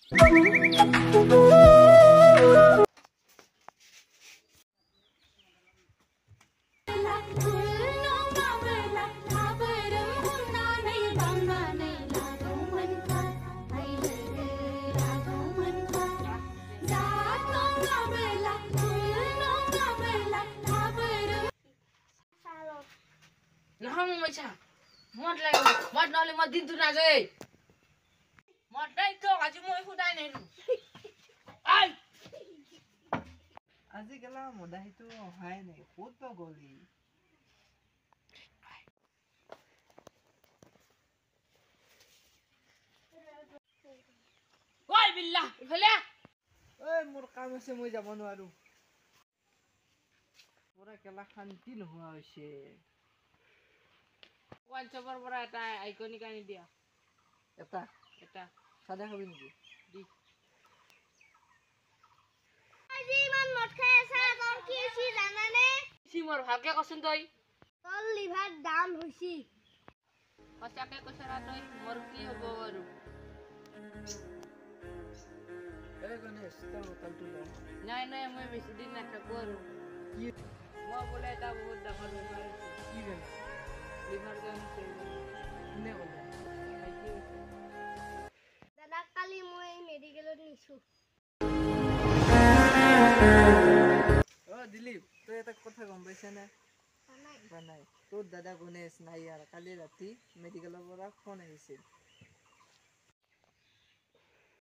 Nahang mai cha. Mot lai mot nole mot din tu na je. Mot dai to aji moi hu dai nei. Ai. আজি গেলা মদাহিটো অহাই নাই ক'ত বা গলি ওই বিল্লাহ ইফালে ওই মোৰ কাম আছে মই যাব নোৱাৰো পুৰা কেলা শান্তি নোহোৱা হৈছে WhatsApp-ৰ পৰা এটা আইকনিক আনি দিয়া এটা সাদা খাবি নেকি দি আজি মান মদ খাই আছা তোৰ কি হৈছে জানানে সিমৰ ভালকে কচোন তই তোৰ লিভাৰ দাম হৈছে সঁচাকে কৈছৰা তই মোৰ কি হ'ব আৰু এই গণেশ তোৰ হোটেলটো ল নাই মই বেছি দিন নাথাকো আৰু কি মই বোলে এটা বহুত ডাঙৰ বেমাৰ হৈছে কি বেমাৰ লিভাৰ কেঞ্চাৰ কোনে ক'লে দাদা কালি মই মেডিকেলত নিছো দিলীপ তই এটা কথা গম পাইছা না নাই তোৰ দাদা গণেশ নাই আৰু কালি ৰাতি মেডিকেলৰ পৰা ফোন আহিছিল